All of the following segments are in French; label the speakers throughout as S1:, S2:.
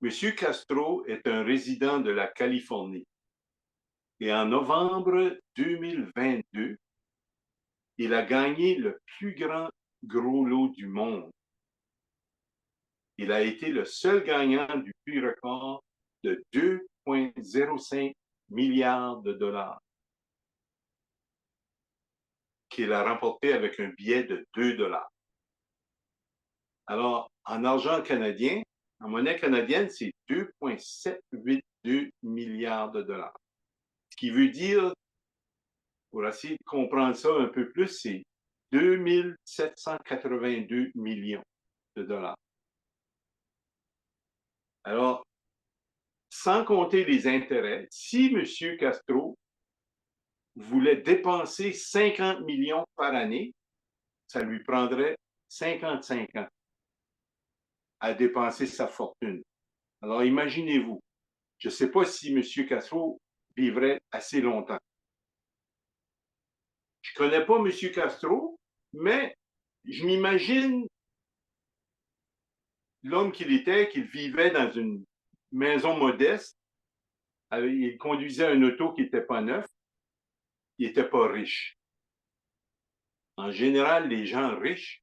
S1: M. Castro est un résident de la Californie et en novembre 2022, il a gagné le plus grand gros lot du monde. Il a été le seul gagnant du prix record de 2,05 milliards de dollars qu'il a remporté avec un billet de 2 dollars. Alors, en argent canadien, en monnaie canadienne, c'est 2,782 milliards de dollars. Ce qui veut dire, pour essayer de comprendre ça un peu plus, c'est 2782 millions de dollars. Alors, sans compter les intérêts, si M. Castro voulait dépenser 50 millions par année, ça lui prendrait 55 ans à dépenser sa fortune. Alors, imaginez-vous, je ne sais pas si M. Castro vivrait assez longtemps. Je ne connais pas M. Castro, mais je m'imagine l'homme qu'il était, qu'il vivait dans une maison modeste, il conduisait un auto qui n'était pas neuf, il n'était pas riche. En général, les gens riches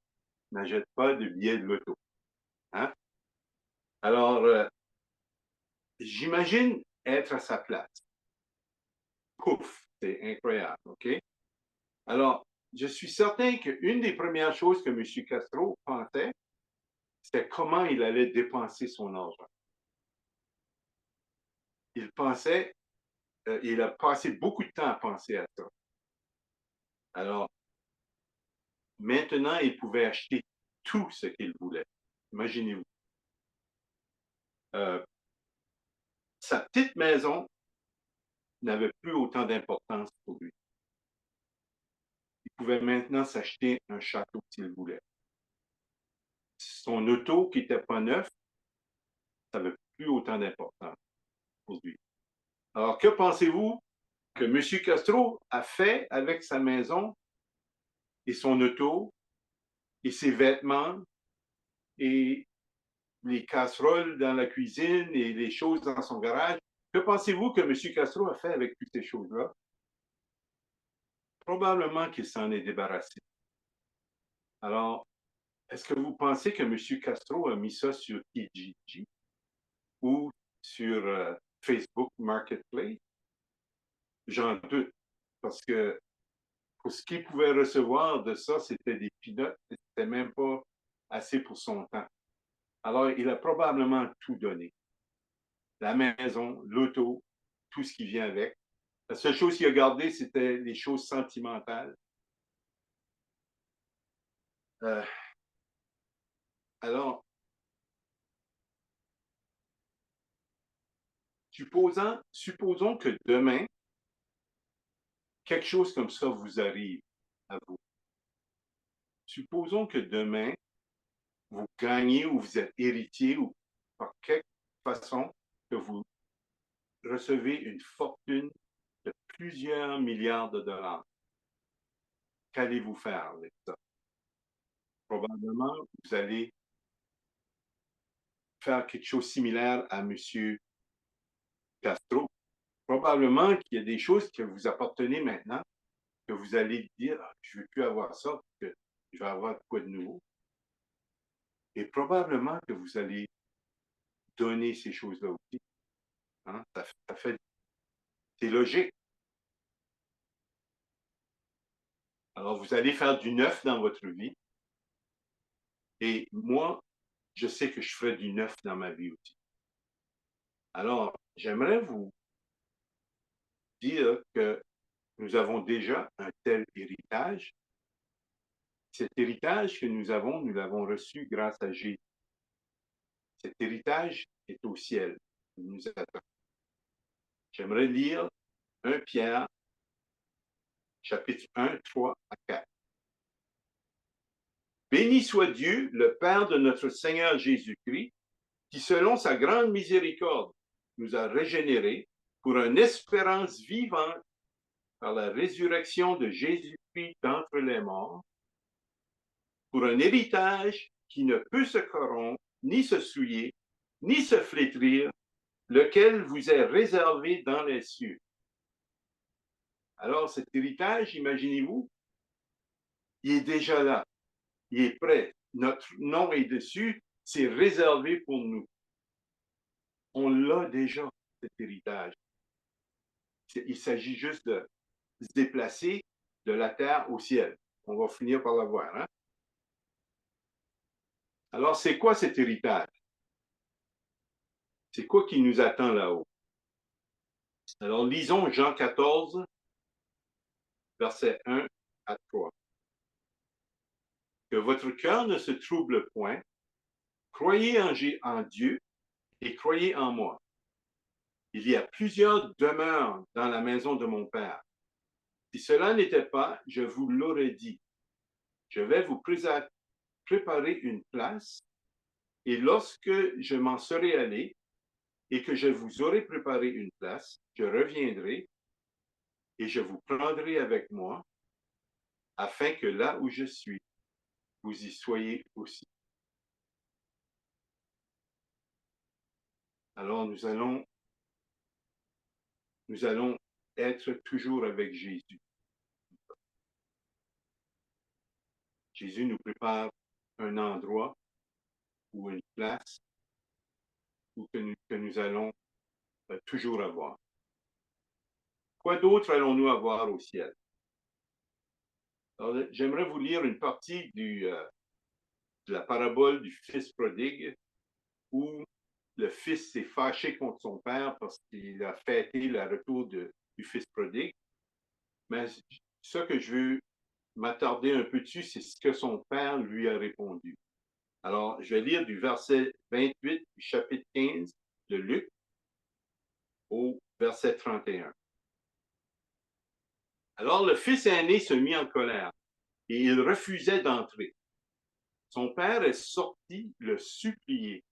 S1: n'achètent pas de billets de loto. Hein? Alors, j'imagine être à sa place. Pouf, c'est incroyable, OK? Alors, je suis certain qu'une des premières choses que M. Castro pensait, c'était comment il allait dépenser son argent. Il pensait, il a passé beaucoup de temps à penser à ça. Alors, maintenant, il pouvait acheter tout ce qu'il voulait. Imaginez-vous. Euh, Sa petite maison n'avait plus autant d'importance pour lui. Il pouvait maintenant s'acheter un château s'il voulait. Son auto, qui n'était pas neuf, ça n'avait plus autant d'importance pour lui. Alors, que pensez-vous que M. Castro a fait avec sa maison et son auto et ses vêtements et les casseroles dans la cuisine et les choses dans son garage? Que pensez-vous que M. Castro a fait avec toutes ces choses-là? Probablement qu'il s'en est débarrassé. Alors, est-ce que vous pensez que M. Castro a mis ça sur Kijiji ou sur Facebook Marketplace? J'en doute, parce que pour ce qu'il pouvait recevoir de ça, c'était des peanuts, c'était même pas assez pour son temps. Alors, il a probablement tout donné. La maison, l'auto, tout ce qui vient avec. La seule chose qu'il a gardé, c'était les choses sentimentales. Euh, alors, supposons que demain, quelque chose comme ça vous arrive à vous. Supposons que demain, vous gagnez ou vous êtes héritier ou par quelque façon que vous recevez une fortune de plusieurs milliards de dollars. Qu'allez-vous faire avec ça? Probablement, vous allez faire quelque chose de similaire à M. Castro. Probablement qu'il y a des choses que vous appartenez maintenant, que vous allez dire, ah, je ne veux plus avoir ça, parce que je vais avoir quoi de nouveau. Et probablement que vous allez donner ces choses-là aussi. Hein? C'est logique. Alors, vous allez faire du neuf dans votre vie. Et moi, je sais que je ferai du neuf dans ma vie aussi. Alors, j'aimerais vous dire que nous avons déjà un tel héritage. Cet héritage que nous l'avons reçu grâce à Jésus. Cet héritage est au ciel. Il nous attend. J'aimerais lire 1 Pierre, chapitre 1, 3 à 4. Béni soit Dieu, le Père de notre Seigneur Jésus-Christ, qui, selon sa grande miséricorde, nous a régénérés pour une espérance vivante par la résurrection de Jésus-Christ d'entre les morts, pour un héritage qui ne peut se corrompre, ni se souiller, ni se flétrir, lequel vous est réservé dans les cieux. Alors, cet héritage, imaginez-vous, il est déjà là, il est prêt. Notre nom est dessus, c'est réservé pour nous. On l'a déjà, cet héritage. Il s'agit juste de se déplacer de la terre au ciel. On va finir par l'avoir. Hein? Alors, c'est quoi cet héritage? C'est quoi qui nous attend là-haut? Alors, lisons Jean 14, versets 1 à 3. Que votre cœur ne se trouble point. Croyez en Dieu et croyez en moi. Il y a plusieurs demeures dans la maison de mon Père. Si cela n'était pas, je vous l'aurais dit. Je vais vous préparer une place, et lorsque je m'en serai allé et que je vous aurai préparé une place, je reviendrai et je vous prendrai avec moi, afin que là où je suis, vous y soyez aussi. Alors nous allons être toujours avec Jésus. Jésus nous prépare un endroit ou une place où que nous allons toujours avoir. Quoi d'autre allons-nous avoir au ciel? Alors, j'aimerais vous lire une partie de la parabole du fils prodigue où le fils s'est fâché contre son père parce qu'il a fêté le retour du fils prodigue. Mais ce que je veux m'attarder un peu dessus, c'est ce que son père lui a répondu. Alors, je vais lire du verset 28 du chapitre 15 de Luc au verset 31. Alors, le fils aîné se mit en colère et il refusait d'entrer. Son père est sorti le supplier.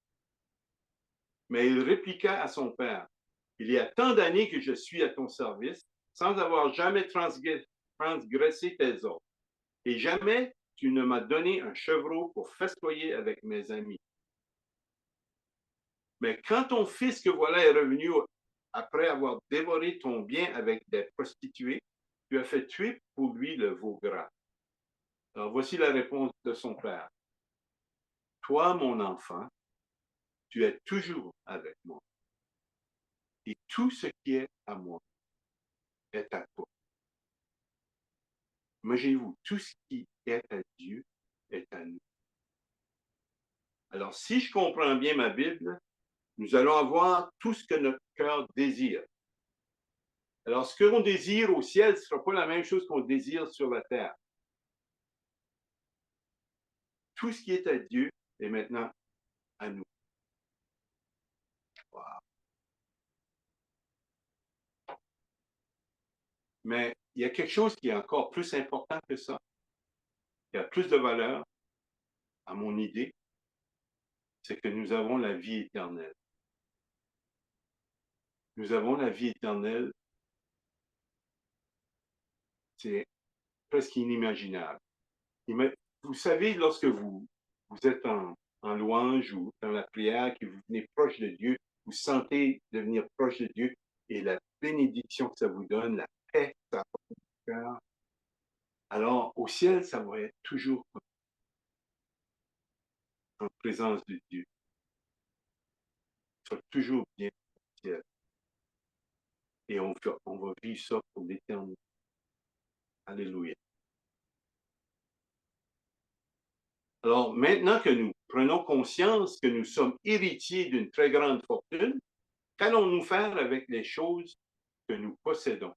S1: Mais il répliqua à son père, il y a tant d'années que je suis à ton service, sans avoir jamais transgressé tes ordres. Et jamais tu ne m'as donné un chevreau pour festoyer avec mes amis. Mais quand ton fils que voilà est revenu après avoir dévoré ton bien avec des prostituées, tu as fait tuer pour lui le veau gras. Alors voici la réponse de son père. Toi, mon enfant, tu es toujours avec moi. Et tout ce qui est à moi est à toi. Imaginez-vous, tout ce qui est à Dieu est à nous. Alors, si je comprends bien ma Bible, nous allons avoir tout ce que notre cœur désire. Alors, ce qu'on désire au ciel ne sera pas la même chose qu'on désire sur la terre. Tout ce qui est à Dieu est maintenant à nous. Wow. Mais il y a quelque chose qui est encore plus important que ça, qui a plus de valeur, à mon idée, c'est que nous avons la vie éternelle. Nous avons la vie éternelle, c'est presque inimaginable. Vous savez, lorsque vous êtes en louange ou dans la prière, que vous venez proche de Dieu, vous sentez devenir proche de Dieu et la bénédiction que ça vous donne, la paix que ça apporte au cœur. Alors, au ciel, ça va être toujours en présence de Dieu. Ça va toujours bien au ciel. Et on va vivre ça pour l'éternité. Alléluia. Alors, maintenant que nous prenons conscience que nous sommes héritiers d'une très grande fortune, qu'allons-nous faire avec les choses que nous possédons?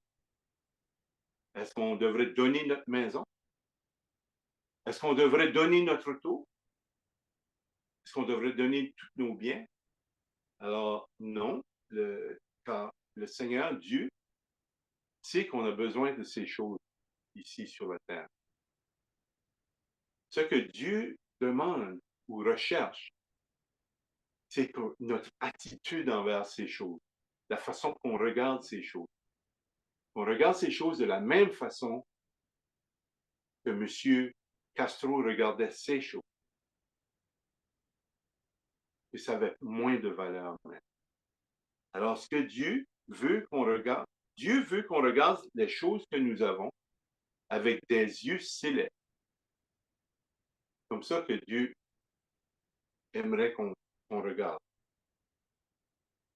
S1: Est-ce qu'on devrait donner notre maison? Est-ce qu'on devrait donner notre auto? Est-ce qu'on devrait donner tous nos biens? Alors, non, car le Seigneur Dieu sait qu'on a besoin de ces choses ici sur la terre. Ce que Dieu demande ou recherche, c'est notre attitude envers ces choses, la façon qu'on regarde ces choses. On regarde ces choses de la même façon que M. Castro regardait ces choses. que ça avait moins de valeur même. Alors, ce que Dieu veut qu'on regarde les choses que nous avons avec des yeux célestes. Comme ça que Dieu aimerait qu'on regarde.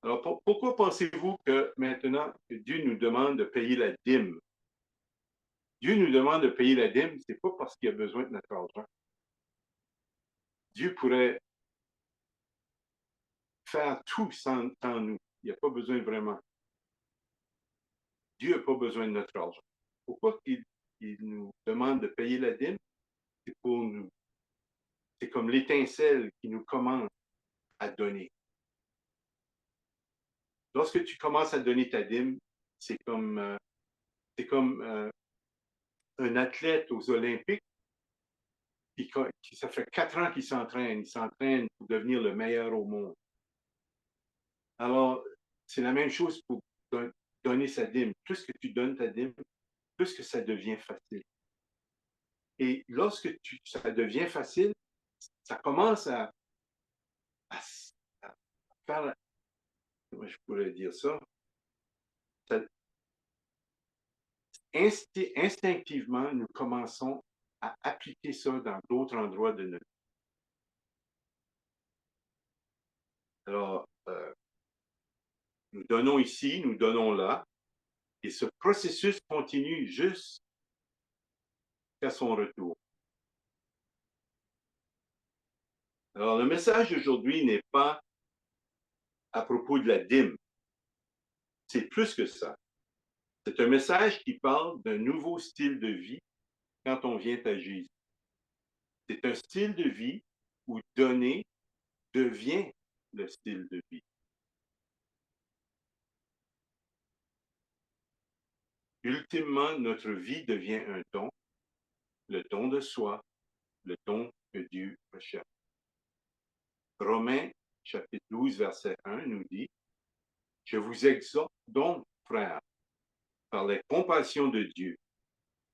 S1: Alors, pourquoi pensez-vous que maintenant que Dieu nous demande de payer la dîme? Dieu nous demande de payer la dîme, c'est pas parce qu'il a besoin de notre argent. Dieu pourrait faire tout sans nous. Il n'y a pas besoin vraiment. Dieu n'a pas besoin de notre argent. Pourquoi il nous demande de payer la dîme? C'est pour nous. C'est comme l'étincelle qui nous commence à donner. Lorsque tu commences à donner ta dîme, c'est comme un athlète aux Olympiques ça fait 4 ans qu'il s'entraîne. Il s'entraîne pour devenir le meilleur au monde. Alors, c'est la même chose pour donner sa dîme. Plus que tu donnes ta dîme, plus que ça devient facile. Et lorsque ça devient facile, ça commence à faire, comment je pourrais dire ça, ça instinctivement, nous commençons à appliquer ça dans d'autres endroits de notre vie. Alors, nous donnons ici, nous donnons là, et ce processus continue jusqu'à son retour. Alors, le message d'aujourd'hui n'est pas à propos de la dîme. C'est plus que ça. C'est un message qui parle d'un nouveau style de vie quand on vient à Jésus. C'est un style de vie où donner devient le style de vie. Ultimement, notre vie devient un don, le don de soi, le don que Dieu recherche. Romains, chapitre 12, verset 1 nous dit, « Je vous exhorte donc, frères, par les compassions de Dieu,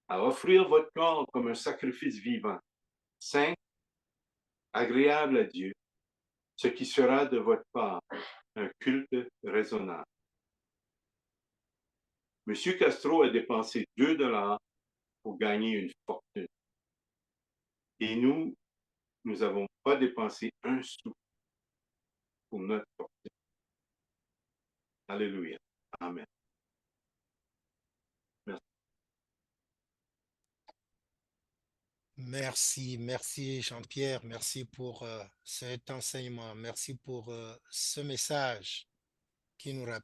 S1: à offrir votre corps comme un sacrifice vivant, saint, agréable à Dieu, ce qui sera de votre part un culte raisonnable. » M. Castro a dépensé 2 $ pour gagner une fortune. Et nous n'avons pas dépensé un sou pour notre fortune. Alléluia. Amen. Merci.
S2: Merci Jean-Pierre, merci pour cet enseignement, merci pour ce message qui nous rappelle